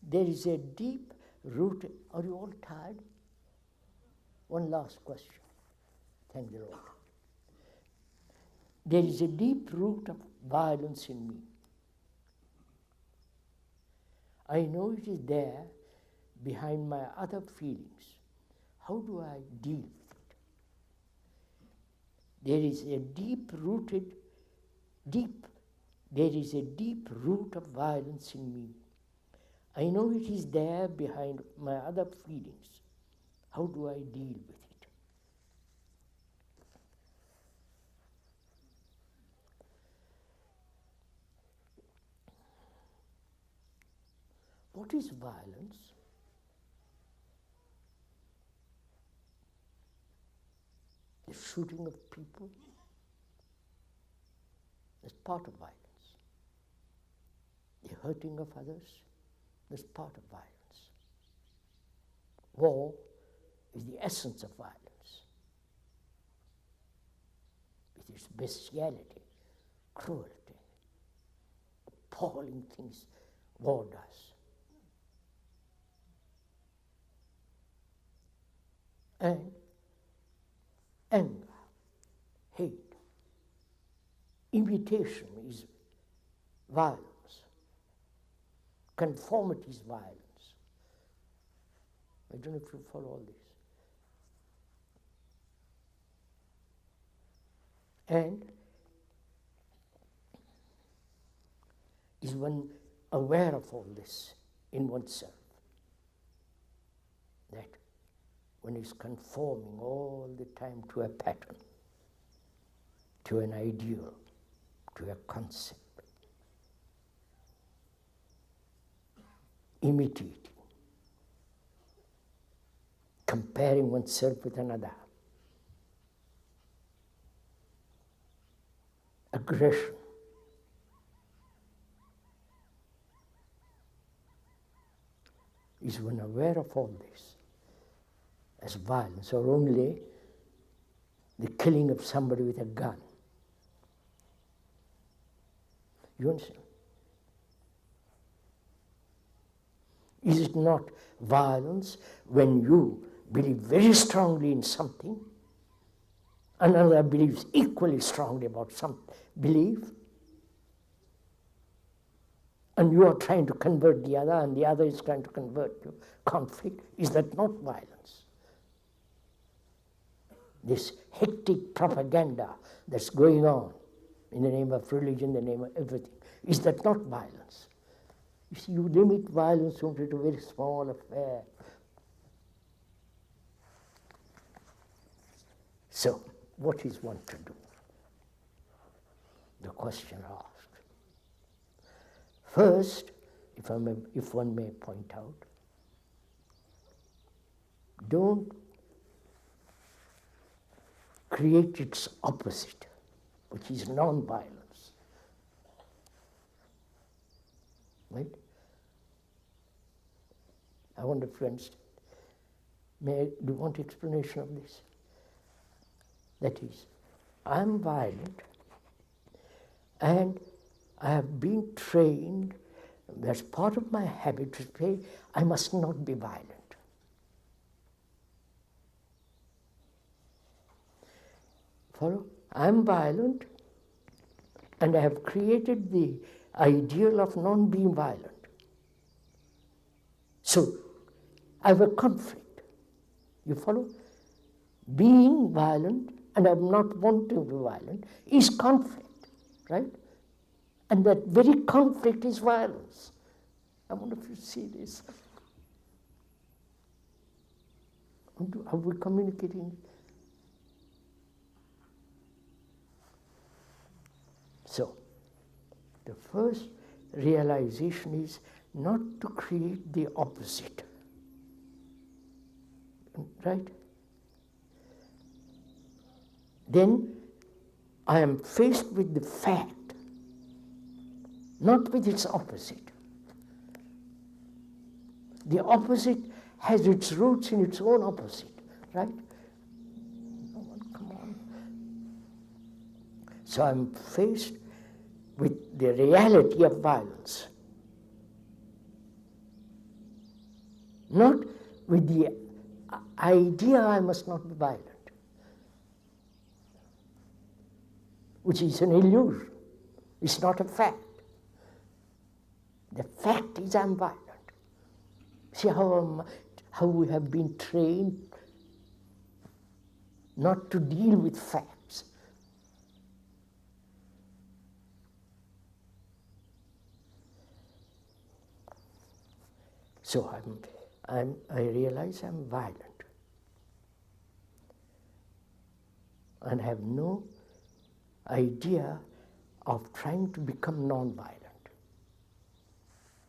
There is a deep root. Are you all tired? One last question. Thank the Lord. There is a deep root of violence in me. I know it is there behind my other feelings. How do I deal with it? There is a deep root of violence in me. I know it is there behind my other feelings. How do I deal with it? What is violence? The shooting of people is part of violence. The hurting of others is part of violence. War is the essence of violence. With its bestiality, cruelty, appalling things war does. And anger, hate, imitation is violence. Conformity is violence. I don't know if you follow all this. And is one aware of all this in oneself? That one is conforming all the time to a pattern, to an ideal, to a concept. Imitating, comparing oneself with another. Aggression. Is one aware of all this as violence, or only the killing of somebody with a gun? You understand? Is it not violence when you believe very strongly in something, another believes equally strongly about some belief, and you are trying to convert the other, and the other is trying to convert you? Conflict, is that not violence? This hectic propaganda that's going on in the name of religion, in the name of everything, is that not violence? You see, you limit violence only to a very small affair. So, what is one to do? The question asked. First, if one may point out, don't create its opposite, which is non-violence. Right? I wonder, friends, do you want explanation of this? That is, I'm violent, and I have been trained, as part of my habit, to say, I must not be violent. Follow? I'm violent, and I have created the ideal of non-being violent. So, I have a conflict. You follow? Being violent and I'm not wanting to be violent is conflict, right? And that very conflict is violence. I wonder if you see this. Are we communicating? So, the first realization is not to create the opposite, right? Then I am faced with the fact, not with its opposite. The opposite has its roots in its own opposite, right? Come on. So I'm faced with the reality of violence. not with the idea I must not be violent, which is an illusion. It's not a fact. The fact is I'm violent. See how we have been trained not to deal with facts. So I realize I'm violent and have no idea of trying to become non-violent.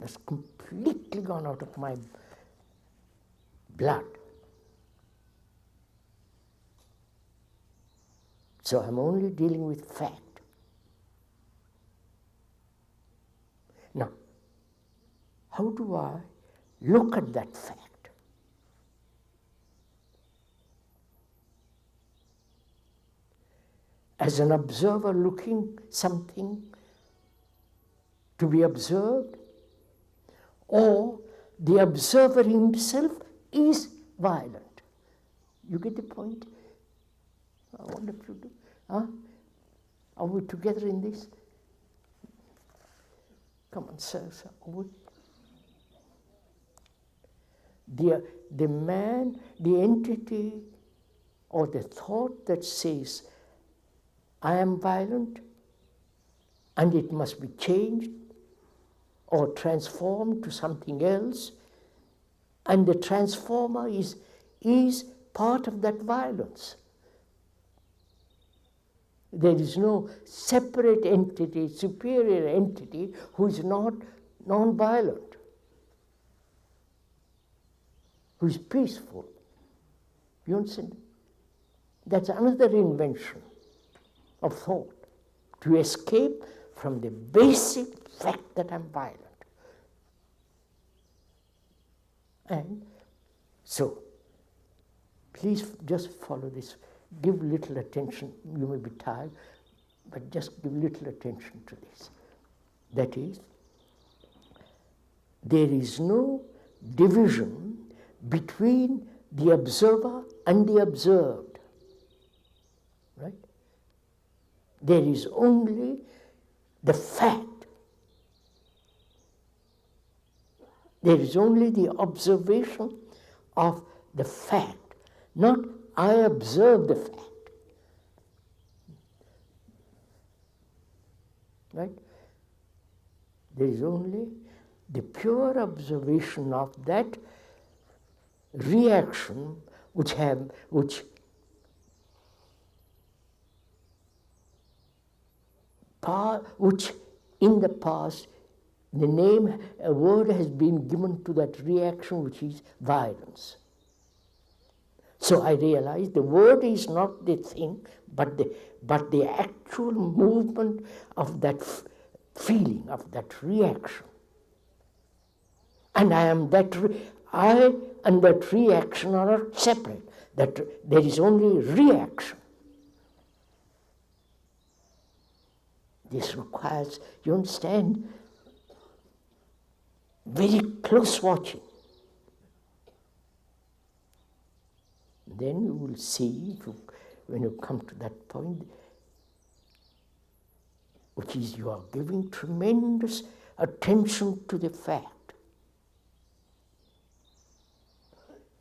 That's completely gone out of my blood. So I'm only dealing with fact. Now, how do I look at that fact? As an observer looking something to be observed, or the observer himself is violent. You get the point? I wonder if you do. Huh? Are we together in this? Come on, sir. Are we? The man, the entity, or the thought that says, I am violent, and it must be changed or transformed to something else, and the transformer is part of that violence. There is no separate entity, superior entity, who is not non-violent, who is peaceful. You understand? That's another invention of thought, to escape from the basic fact that I'm violent. And so, please just follow this. Give little attention. You may be tired, but just give little attention to this. That is, there is no division between the observer and the observed. Right? There is only the fact. There is only the observation of the fact, not I observe the fact. Right? There is only the pure observation of that reaction which in the past, a word has been given to that reaction, which is violence. So I realize the word is not the thing, but the actual movement of that feeling, of that reaction. And I and that reaction are not separate. That there is only reaction. This requires, you understand, very close watching. Then you will see, when you come to that point, which is you are giving tremendous attention to the fact.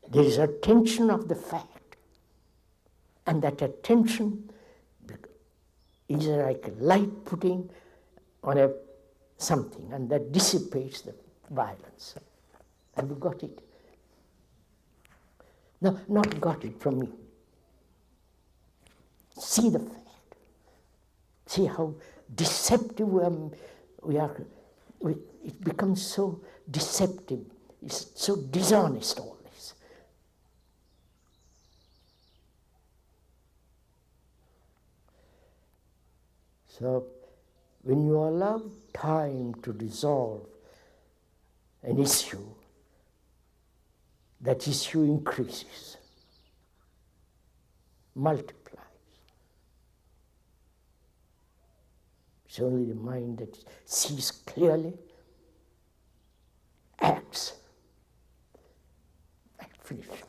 There is attention of the fact, and that attention is like a light putting on something, and that dissipates the violence. Have you got it? No, not got it from me. See the fact. See how deceptive we are. It becomes so deceptive. It's so dishonest, all this. So, when you allow time to dissolve an issue, that issue increases, multiplies. It's only the mind that sees clearly, acts. finished.